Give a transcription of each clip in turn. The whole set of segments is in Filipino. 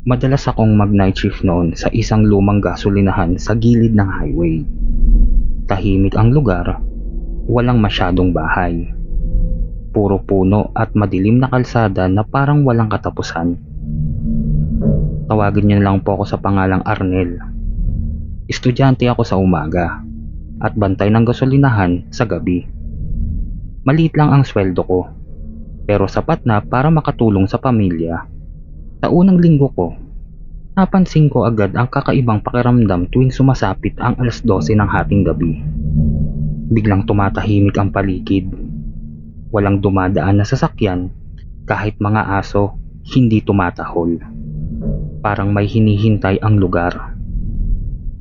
Madalas akong mag-night shift noon sa isang lumang gasolinahan sa gilid ng highway. Tahimik ang lugar, walang masyadong bahay. Puro puno at madilim na kalsada na parang walang katapusan. Tawagin niyo na lang po ako sa pangalang Arnel. Estudyante ako sa umaga at bantay ng gasolinahan sa gabi. Maliit lang ang sweldo ko, pero sapat na para makatulong sa pamilya. Sa unang linggo ko, napansin ko agad ang kakaibang pakiramdam tuwing sumasapit ang 12:00 ng hating gabi. Biglang tumatahimik ang paligid. Walang dumadaan na sasakyan, kahit mga aso hindi tumatahol. Parang may hinihintay ang lugar.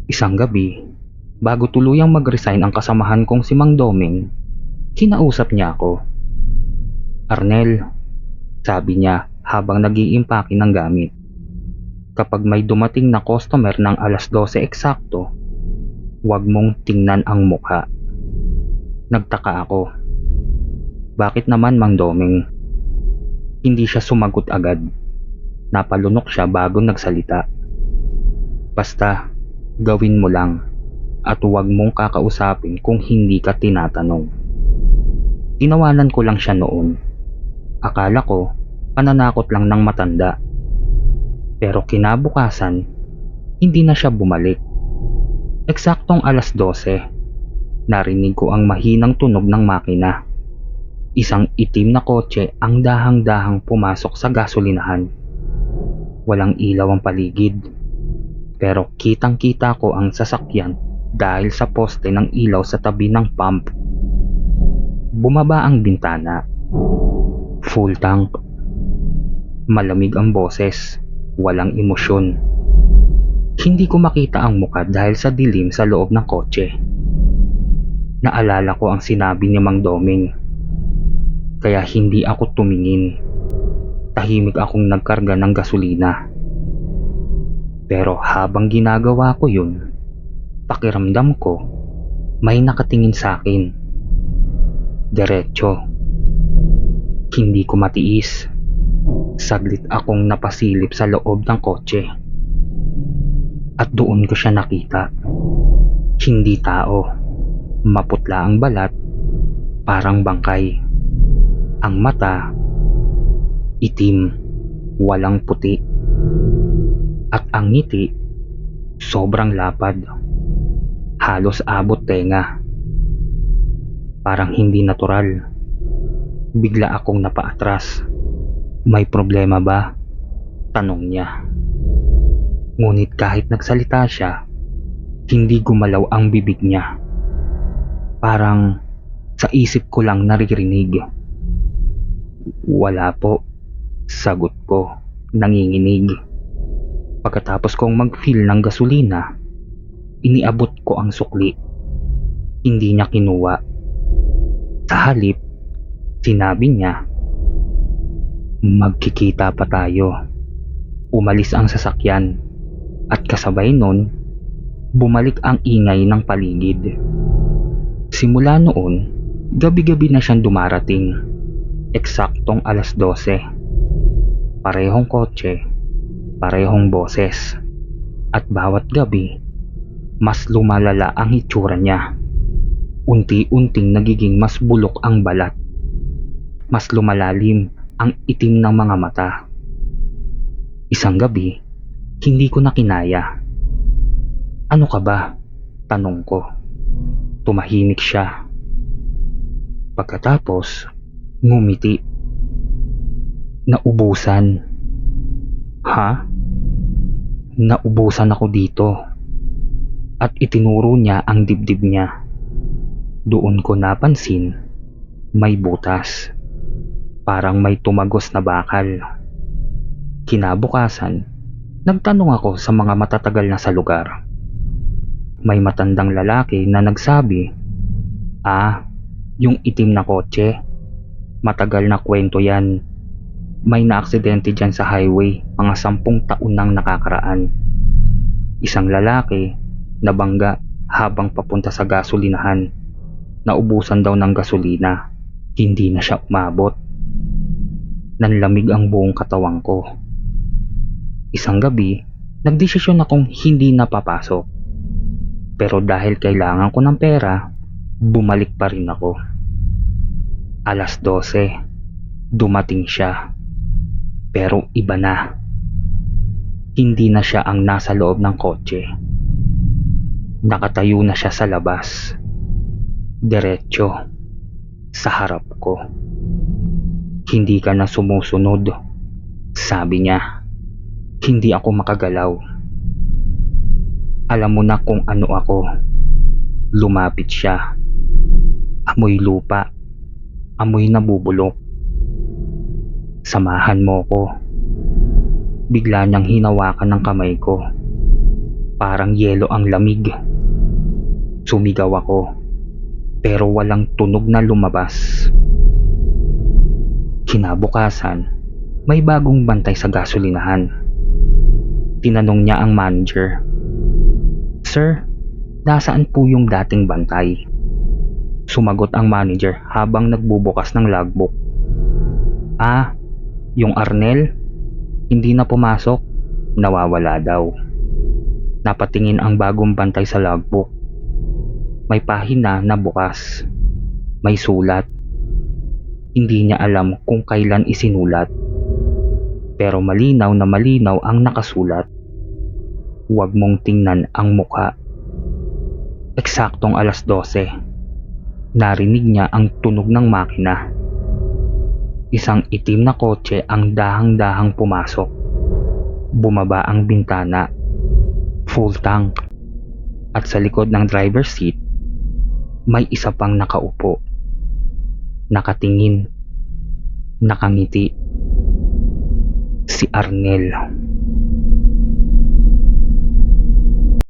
Isang gabi, bago tuluyang mag-resign ang kasamahan kong si Mang Doming, kinausap niya ako. "Arnel," sabi niya habang nag-iimpake ng gamit. "Kapag may dumating na customer ng 12:00 eksakto, huwag mong tingnan ang mukha." Nagtaka ako. "Bakit naman, Mang Doming?" Hindi siya sumagot agad. Napalunok siya bago nagsalita. "Basta, gawin mo lang at huwag mong kakausapin kung hindi ka tinatanong." Tinawanan ko lang siya noon. Akala ko pananakot lang ng matanda. Pero kinabukasan, hindi na siya bumalik. Eksaktong 12:00, narinig ko ang mahinang tunog ng makina. Isang itim na kotse ang dahang-dahang pumasok sa gasolinahan. Walang ilaw ang paligid, pero kitang-kita ko ang sasakyan dahil sa poste ng ilaw sa tabi ng pump. Bumaba ang bintana. Full tank. Malamig ang boses, walang emosyon. Hindi ko makita ang muka dahil sa dilim sa loob ng kotse. Naalala ko ang sinabi ni Mang Doming, kaya hindi ako tumingin. Tahimik akong nagkarga ng gasolina. Pero habang ginagawa ko yun, pakiramdam ko may nakatingin sa akin. Diretso. Hindi ko matiis. Saglit akong napasilip sa loob ng kotse. At doon ko siya nakita. Hindi tao. Maputla ang balat, parang bangkay. Ang mata, itim, walang puti. At ang ngiti, sobrang lapad. Halos abot tenga. Parang hindi natural. Bigla akong napaatras. "May problema ba?" tanong niya. Ngunit kahit nagsalita siya, hindi gumalaw ang bibig niya. Parang sa isip ko lang naririnig. "Wala po," sagot ko, nanginginig. Pagkatapos kong mag-fill ng gasolina, iniabot ko ang sukli. Hindi niya kinuha. Sa halip, sinabi niya, "Magkikita pa tayo." Umalis ang sasakyan at kasabay nun, bumalik ang ingay ng paligid. Simula noon, gabi-gabi na siyang dumarating. Eksaktong 12:00. Parehong kotse, parehong boses. At bawat gabi, mas lumalala ang hitsura niya. Unti-unting nagiging mas bulok ang balat. Mas lumalalim ang itim ng mga mata. Isang gabi, hindi ko na kinaya. "Ano ka ba?" tanong ko. Tumahimik siya. Pagkatapos, ngumiti. "Naubusan." "Ha?" "Naubusan ako dito." At itinuro niya ang dibdib niya. Doon ko napansin, may butas. Parang may tumagos na bakal. Kinabukasan, nagtanong ako sa mga matatagal na sa lugar. May matandang lalaki na nagsabi, yung itim na kotse. Matagal na kwento yan. May naaksidente dyan sa highway mga 10 taon nang nakakaraan. Isang lalaki nabangga habang papunta sa gasolinahan. Naubusan daw ng gasolina. Hindi na siya umabot. Nanlamig ang buong katawan ko. Isang gabi, nagdesisyon akong hindi na papasok. Pero dahil kailangan ko ng pera, bumalik pa rin ako. 12:00, dumating siya. Pero iba na. Hindi na siya ang nasa loob ng kotse. Nakatayo na siya sa labas. Diretso. Sa harap ko. Hindi ka na sumusunod. Sabi niya. Hindi ako makagalaw. Alam mo na kung ano ako. Lumapit siya. Amoy lupa. Amoy nabubulok. Samahan mo ko. Bigla niyang hinawakan ng kamay ko. Parang yelo ang lamig. Sumigaw ako. Pero walang tunog na lumabas. Kinabukasan, may bagong bantay sa gasolinahan. Tinanong niya ang manager. Sir, nasaan po yung dating bantay? Sumagot ang manager habang nagbubukas ng logbook. Ah, yung Arnel? Hindi na pumasok. Nawawala daw. Napatingin ang bagong bantay sa logbook. May pahina na bukas. May sulat. Hindi niya alam kung kailan isinulat. Pero malinaw na malinaw ang nakasulat. Huwag mong tingnan ang mukha. Eksaktong 12:00. Narinig niya ang tunog ng makina. Isang itim na kotse ang dahang-dahang pumasok. Bumaba ang bintana. Full tank. At sa likod ng driver's seat, may isa pang nakaupo. Nakatingin. Nakangiti. Si Arnel.